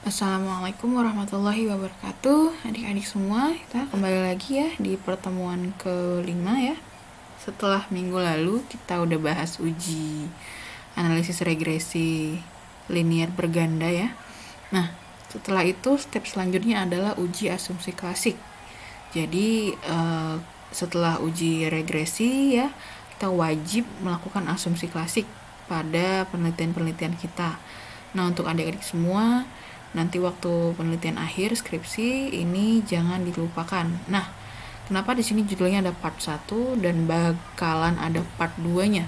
Assalamualaikum warahmatullahi wabarakatuh. Adik-adik semua, kita kembali lagi ya di pertemuan kelima ya. Setelah minggu lalu kita udah bahas uji analisis regresi linear berganda ya. Nah, setelah itu step selanjutnya adalah uji asumsi klasik. Jadi setelah uji regresi ya, kita wajib melakukan asumsi klasik pada penelitian-penelitian kita. Nah, untuk adik-adik semua, nanti waktu penelitian akhir skripsi ini jangan dilupakan. Nah, kenapa di sini judulnya ada part 1 dan bakalan ada part 2-nya?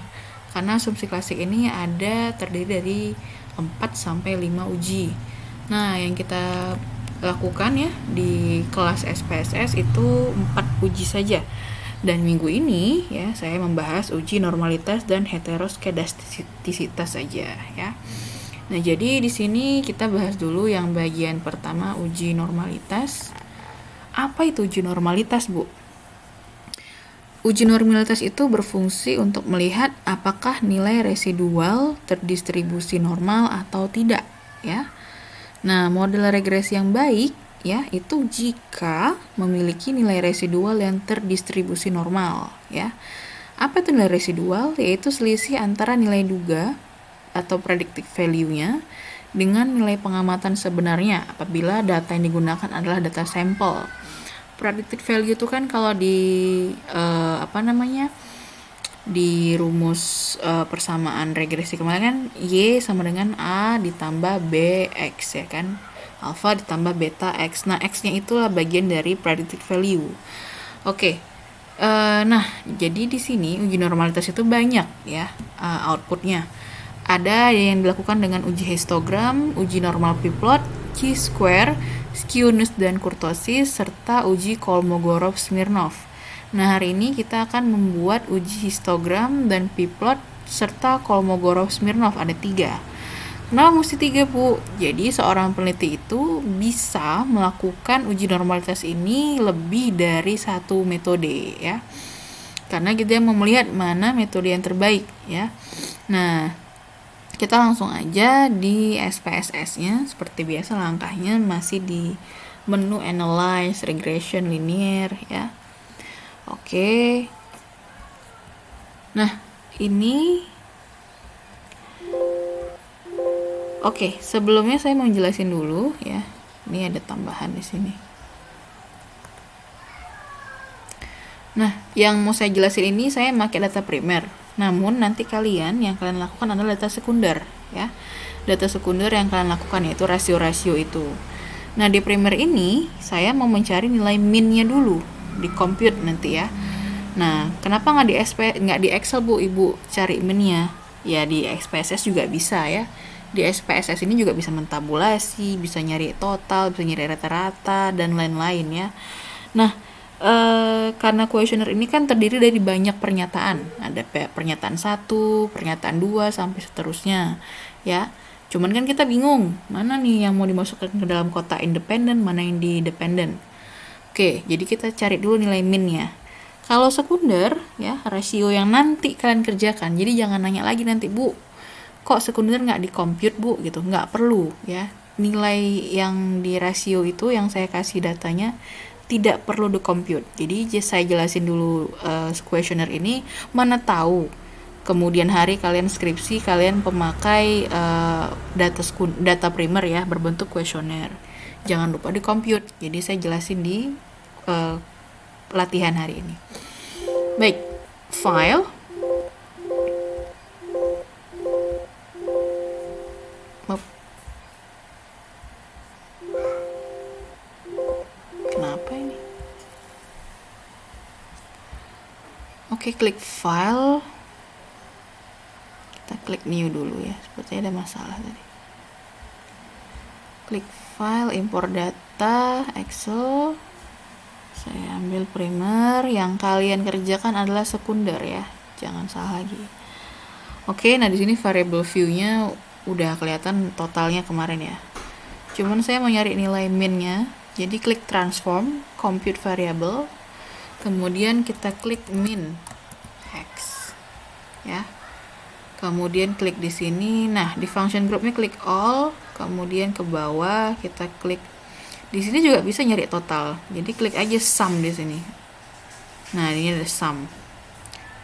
Karena asumsi klasik ini terdiri dari 4 sampai 5 uji. Nah, yang kita lakukan ya di kelas SPSS itu 4 uji saja. Dan minggu ini ya saya membahas uji normalitas dan heteroskedastisitas saja ya. Nah, jadi di sini kita bahas dulu yang bagian pertama, uji normalitas. Apa itu uji normalitas, Bu? Uji normalitas itu berfungsi untuk melihat apakah nilai residual terdistribusi normal atau tidak, ya. Nah, model regresi yang baik ya itu jika memiliki nilai residual yang terdistribusi normal, ya. Apa itu nilai residual? Yaitu selisih antara nilai duga atau predictive value-nya dengan nilai pengamatan sebenarnya apabila data yang digunakan adalah data sampel. Predictive value itu kan kalau di di rumus persamaan regresi kemarin kan Y sama dengan A ditambah BX ya kan, alpha ditambah beta X. Nah, X-nya itulah bagian dari predictive value. Oke. Nah, jadi di sini uji normalitas itu banyak ya outputnya. Ada yang dilakukan dengan uji histogram, uji normal p-plot, chi-square, skewness dan kurtosis, serta uji Kolmogorov-Smirnov. Nah, hari ini kita akan membuat uji histogram dan p-plot serta Kolmogorov-Smirnov, ada 3. Kenapa mesti 3, Bu? Jadi seorang peneliti itu bisa melakukan uji normalitas ini lebih dari 1 metode ya. Karena kita mau melihat mana metode yang terbaik ya. Nah, kita langsung aja di SPSS-nya. Seperti biasa langkahnya masih di menu Analyze Regression Linear ya. Oke. Nah, ini sebelumnya saya mau jelasin dulu ya. Ini ada tambahan di sini. Nah, yang mau saya jelasin ini saya pakai data primer. Namun nanti yang kalian lakukan adalah data sekunder ya. Data sekunder yang kalian lakukan yaitu rasio-rasio itu. Nah, di primer ini saya mau mencari nilai min-nya dulu di compute nanti ya. Nah, kenapa nggak di Excel, Bu, Ibu cari min-nya? Ya di SPSS juga bisa ya. Di SPSS ini juga bisa mentabulasi, bisa nyari total, bisa nyari rata-rata dan lain-lain ya. Nah, karena kuesioner ini kan terdiri dari banyak pernyataan. Ada pernyataan 1, pernyataan 2 sampai seterusnya ya. Cuman kan kita bingung, mana nih yang mau dimasukkan ke dalam kotak independen, mana yang di dependent. Oke, jadi kita cari dulu nilai min-nya. Kalau sekunder ya, rasio yang nanti kalian kerjakan. Jadi jangan nanya lagi nanti, Bu, kok sekunder nggak di compute, Bu, gitu. Nggak perlu ya. Nilai yang di rasio itu yang saya kasih datanya tidak perlu di compute. Jadi saya jelasin dulu questionnaire ini, mana tahu kemudian hari kalian skripsi kalian pemakai data primer ya berbentuk questionnaire. Jangan lupa di compute. Jadi saya jelasin di latihan hari ini. Baik, file. Kenapa ini? Oke, klik file. Kita klik new dulu ya. Sepertinya ada masalah tadi. Klik file, import data, Excel. Saya ambil primer. Yang kalian kerjakan adalah sekunder ya. Jangan salah lagi. Oke, nah di sini variable view-nya udah kelihatan totalnya kemarin ya. Cuman saya mau nyari nilai min-nya. Jadi klik transform, compute variable, kemudian kita klik min X ya. kemudian klik di sini. Nah, di function groupnya klik all, kemudian ke bawah kita klik. Di sini juga bisa nyari total. Jadi klik aja sum di sini. Nah, ini ada sum.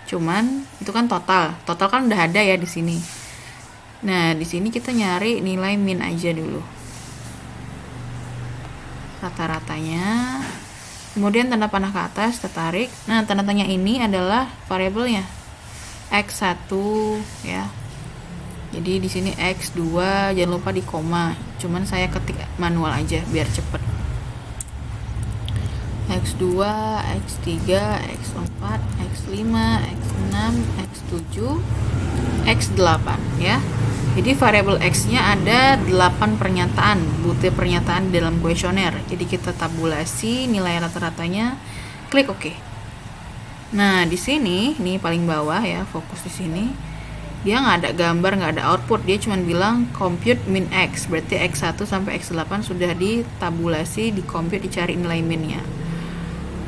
Cuman itu kan total. Total kan udah ada ya di sini. Nah, di sini kita nyari nilai min aja dulu. Rata-ratanya. Kemudian tanda panah ke atas, kita tarik. Nah, tanda tanya ini adalah variabelnya. X1 ya. Jadi di sini X2, jangan lupa di koma. Cuman saya ketik manual aja biar cepet. X2, X3, X4, X5, X6, X7, X8 ya. Jadi variabel X-nya ada 8 pernyataan, butir pernyataan dalam kuesioner. Jadi kita tabulasi nilai rata-ratanya, klik OK. Nah, di sini, nih paling bawah ya, fokus di sini. Dia nggak ada gambar, nggak ada output. Dia cuma bilang compute min X. Berarti X1 sampai X8 sudah ditabulasi, di-compute, dicari nilai minnya.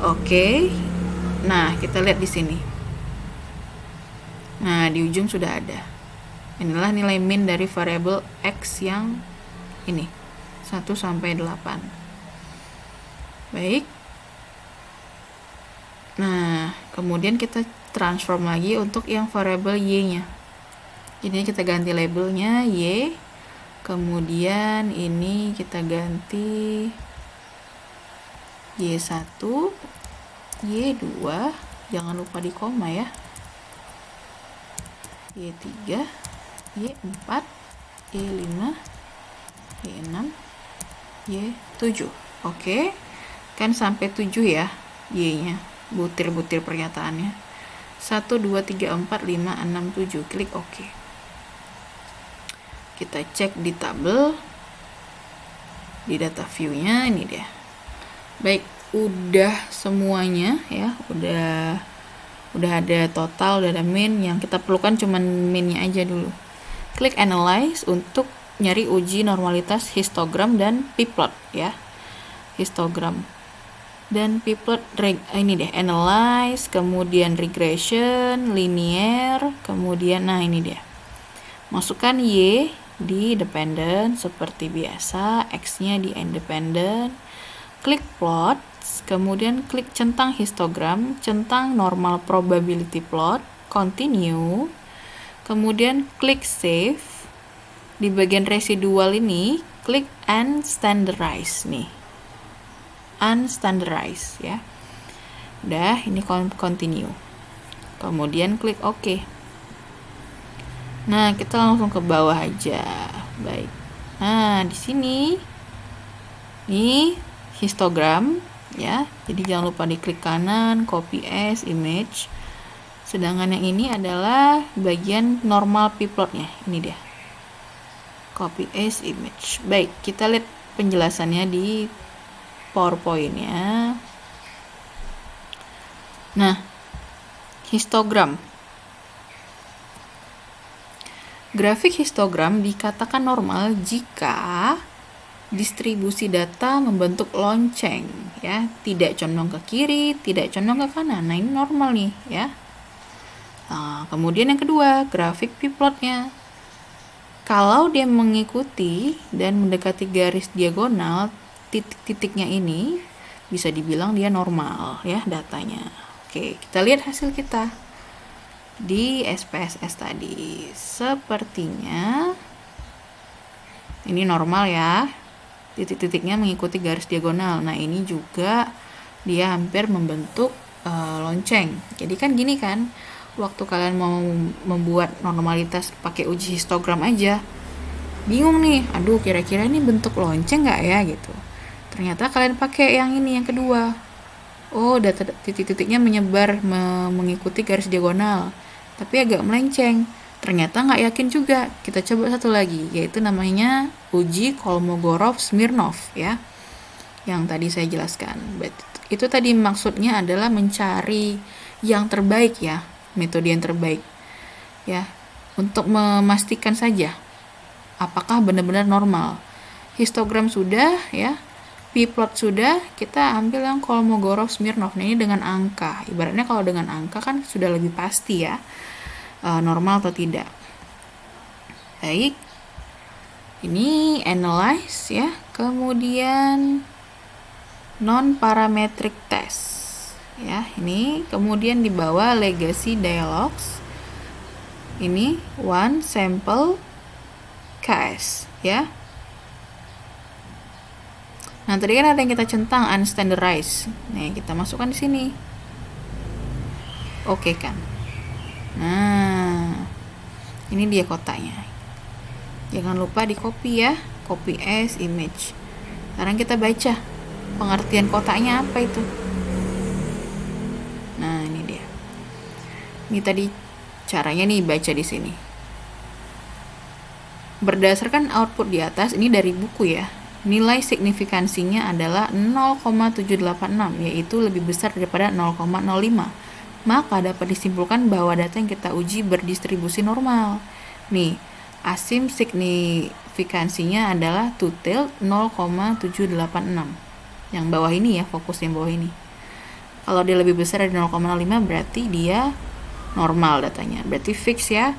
Oke. Nah, kita lihat di sini. Nah, di ujung sudah ada. Inilah nilai min dari variabel X yang ini, 1 sampai 8. Baik. Nah, kemudian kita transform lagi untuk yang variabel Y-nya. Jadi kita ganti labelnya Y. Kemudian ini kita ganti Y1, Y2, jangan lupa di koma ya. Y3, Y4, Y5, Y6, Y7. Oke. Kan sampai 7 ya Y-nya. Butir-butir pernyataannya. 1, 2, 3, 4, 5, 6, 7. Klik OK. Kita cek di tabel. Di data view-nya ini dia. Baik, udah semuanya ya. Udah ada total, udah ada min. Yang kita perlukan cuman minnya aja dulu. Klik analyze untuk nyari uji normalitas histogram dan p-plot ya. Histogram dan p-plot ini deh, analyze, kemudian regression, linear, kemudian nah ini dia. Masukkan Y di dependent seperti biasa, X-nya di independent. Klik plot, kemudian klik centang histogram, centang normal probability plot, continue. Kemudian klik save. Di bagian residual ini, klik unstandardized nih. Unstandardized ya. Udah, ini continue. Kemudian klik OK. Nah, kita langsung ke bawah aja. Baik. Nah, di sini nih histogram ya. Jadi jangan lupa diklik kanan, copy as image. Sedangkan yang ini adalah bagian normal p-plotnya. Ini dia. Copy as image. Baik, kita lihat penjelasannya di PowerPoint-nya. Nah, histogram. Grafik histogram dikatakan normal jika distribusi data membentuk lonceng ya, tidak condong ke kiri, tidak condong ke kanan. Nah, ini normal nih ya. Nah, kemudian yang kedua, grafik p-plotnya. Kalau dia mengikuti dan mendekati garis diagonal, titik-titiknya ini bisa dibilang dia normal ya datanya. Oke, kita lihat hasil kita di SPSS tadi. Sepertinya ini normal ya. Titik-titiknya mengikuti garis diagonal. Nah, ini juga dia hampir membentuk lonceng. Jadi kan gini kan, waktu kalian mau membuat normalitas pakai uji histogram aja, bingung nih, aduh kira-kira ini bentuk lonceng nggak ya gitu. Ternyata kalian pakai yang ini, yang kedua. Oh, data titik-titiknya menyebar mengikuti garis diagonal, tapi agak melenceng. Ternyata nggak yakin juga. Kita coba satu lagi, yaitu namanya uji Kolmogorov-Smirnov ya, yang tadi saya jelaskan. Itu tadi maksudnya adalah mencari yang terbaik ya, metode yang terbaik ya, untuk memastikan saja apakah benar-benar normal. Histogram sudah ya, p-plot sudah, kita ambil yang Kolmogorov-Smirnov. Nah, ini dengan angka. Ibaratnya kalau dengan angka kan sudah lebih pasti ya, normal atau tidak. Baik. Ini analyze ya. Kemudian non-parametric test. Ya, ini kemudian di bawah legacy dialogues. Ini one sample case ya. Nah, tadi kan ada yang kita centang unstandardized. Nih, kita masukkan di sini. Oke kan. Nah, ini dia kotaknya. Jangan lupa di copy ya. Copy as image. Sekarang kita baca pengertian kotaknya apa itu. Nah, ini dia. Ini tadi caranya nih baca di sini. Berdasarkan output di atas, ini dari buku ya. Nilai signifikansinya adalah 0,786, yaitu lebih besar daripada 0,05. Maka dapat disimpulkan bahwa data yang kita uji berdistribusi normal. Nih, asim signifikansinya adalah two-tailed 0,786. Yang bawah ini ya, fokus yang bawah ini. Kalau dia lebih besar dari 0,05 berarti dia normal datanya. Berarti fix ya.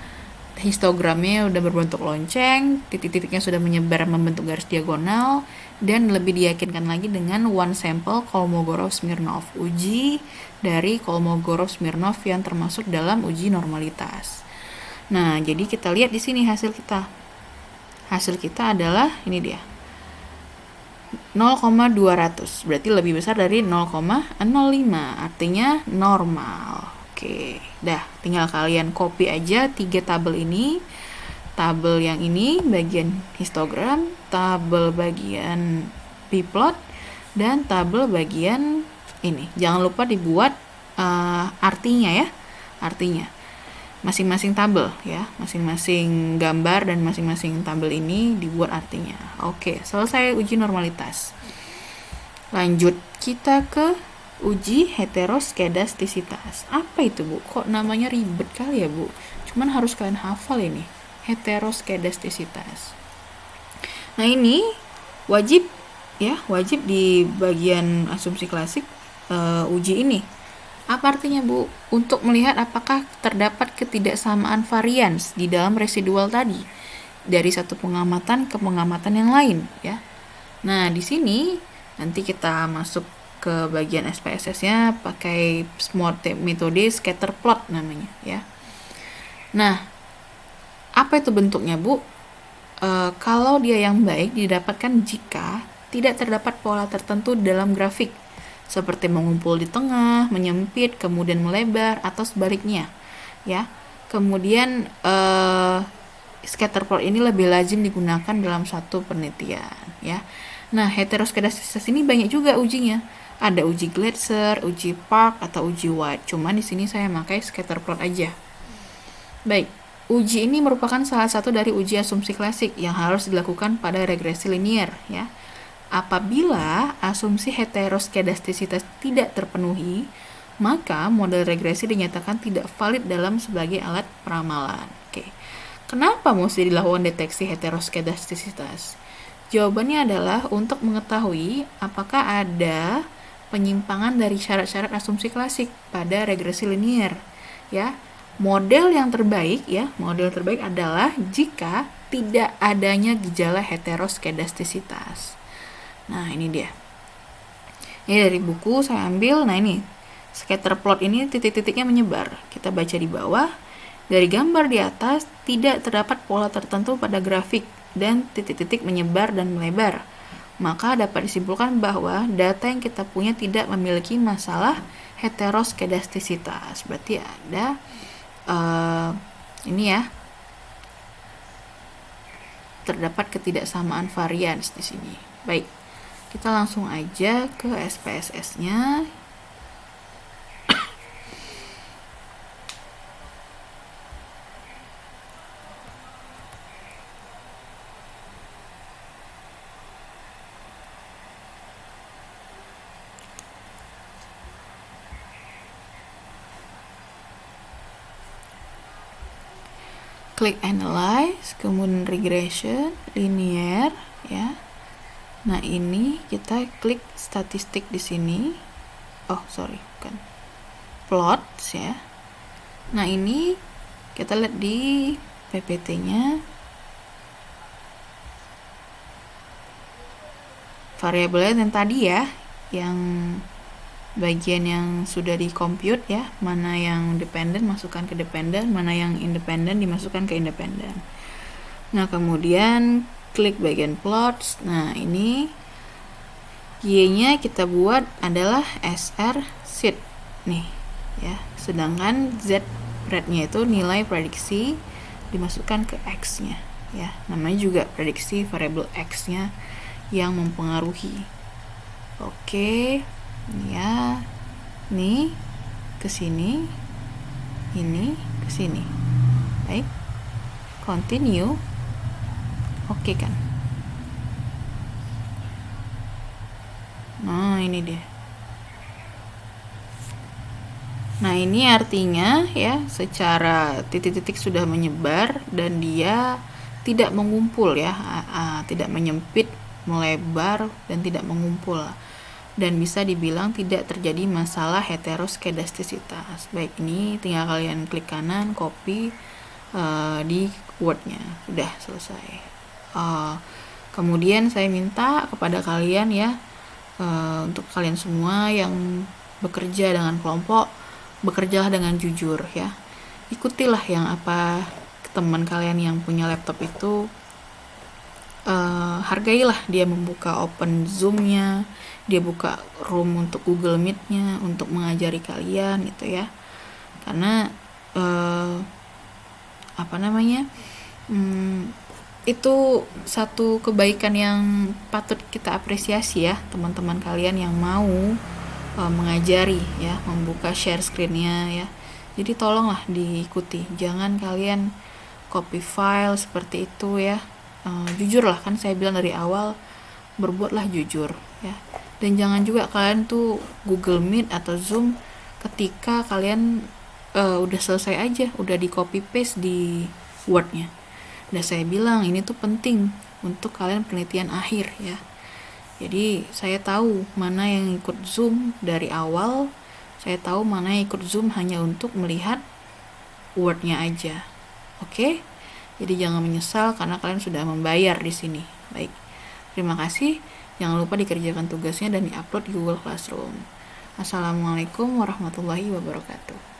Histogramnya udah berbentuk lonceng, titik-titiknya sudah menyebar membentuk garis diagonal, dan lebih diyakinkan lagi dengan one sample Kolmogorov-Smirnov, uji dari Kolmogorov-Smirnov yang termasuk dalam uji normalitas. Nah, jadi kita lihat di sini hasil kita. Hasil kita adalah ini dia. 0,200, berarti lebih besar dari 0,05, artinya normal. Oke, dah tinggal kalian copy aja 3 tabel ini. Tabel yang ini bagian histogram, tabel bagian p-plot, dan tabel bagian ini. Jangan lupa dibuat artinya ya. Artinya masing-masing tabel ya, masing-masing gambar dan masing-masing tabel ini dibuat artinya. Oke, selesai uji normalitas. Lanjut kita ke uji heteroskedastisitas. Apa itu, Bu? Kok namanya ribet kali ya, Bu? Cuman harus kalian hafal ini. Heteroskedastisitas. Nah, ini wajib ya, wajib di bagian asumsi klasik uji ini. Apa artinya, Bu? Untuk melihat apakah terdapat ketidaksamaan varians di dalam residual tadi dari satu pengamatan ke pengamatan yang lain, ya. Nah, di sini nanti kita masuk ke bagian SPSS-nya pakai metode scatter plot namanya ya. Nah, apa itu bentuknya, Bu? Kalau dia yang baik didapatkan jika tidak terdapat pola tertentu dalam grafik, seperti mengumpul di tengah, menyempit, kemudian melebar, atau sebaliknya ya. Kemudian scatter plot ini lebih lazim digunakan dalam satu penelitian ya. Nah, heteroskedastisitas ini banyak juga ujinya. Ada uji Glatzer, uji Park, atau uji White. Cuman di sini saya pakai scatter plot aja. Baik, uji ini merupakan salah satu dari uji asumsi klasik yang harus dilakukan pada regresi linear ya. Apabila asumsi heteroskedastisitas tidak terpenuhi, maka model regresi dinyatakan tidak valid dalam sebagai alat peramalan. Oke. Kenapa mesti dilakukan deteksi heteroskedastisitas? Jawabannya adalah untuk mengetahui apakah ada penyimpangan dari syarat-syarat asumsi klasik pada regresi linear ya. Model yang terbaik ya, model terbaik adalah jika tidak adanya gejala heteroskedastisitas. Nah, ini dia. Ini dari buku saya ambil. Nah, ini scatter plot ini titik-titiknya menyebar. Kita baca di bawah. Dari gambar di atas tidak terdapat pola tertentu pada grafik dan titik-titik menyebar dan melebar. Maka dapat disimpulkan bahwa data yang kita punya tidak memiliki masalah heteroskedastisitas. Berarti ada ini ya, terdapat ketidaksamaan varians di sini. Baik, kita langsung aja ke SPSS-nya. Klik analyze, kemudian regression, linear ya. Nah, ini kita klik statistik di sini. Oh, sorry, bukan. Plots ya. Nah, ini kita lihat di PPT-nya. variabelnya yang tadi ya, yang bagian yang sudah di compute ya, mana yang dependen masukkan ke dependen, mana yang independen dimasukkan ke independen. Nah, kemudian klik bagian plots. Nah, ini Y-nya kita buat adalah SR seed nih ya. Sedangkan Z rate-nya itu nilai prediksi dimasukkan ke X-nya ya. Namanya juga prediksi variabel X-nya yang mempengaruhi. Oke. Ya. Nih ke sini. Ini ke sini. Baik. Continue. Oke kan? Nah, ini dia. Nah, ini artinya ya, secara titik-titik sudah menyebar dan dia tidak mengumpul ya, tidak menyempit, melebar, dan tidak mengumpul. Dan bisa dibilang tidak terjadi masalah heteroskedastisitas. Baik, ini tinggal kalian klik kanan, copy di Word-nya. Sudah selesai. Kemudian saya minta kepada kalian ya, untuk kalian semua yang bekerja dengan kelompok, bekerjalah dengan jujur ya. Ikutilah yang apa teman kalian yang punya laptop itu, hargailah dia membuka open Zoom-nya, dia buka room untuk Google Meet-nya untuk mengajari kalian gitu ya. Karena itu satu kebaikan yang patut kita apresiasi ya, teman-teman kalian yang mau mengajari ya, membuka share screen-nya ya. Jadi tolonglah diikuti, jangan kalian copy file seperti itu ya. Jujurlah, kan saya bilang dari awal, berbuatlah jujur ya. Dan jangan juga kalian tuh Google Meet atau Zoom ketika kalian udah selesai aja, udah di copy paste di Word-nya. Dan saya bilang ini tuh penting untuk kalian penelitian akhir ya. Jadi saya tahu mana yang ikut Zoom dari awal, saya tahu mana yang ikut Zoom hanya untuk melihat Word-nya aja. Oke? Jadi jangan menyesal karena kalian sudah membayar di sini. Baik. Terima kasih. Jangan lupa dikerjakan tugasnya dan diupload di Google Classroom. Assalamualaikum warahmatullahi wabarakatuh.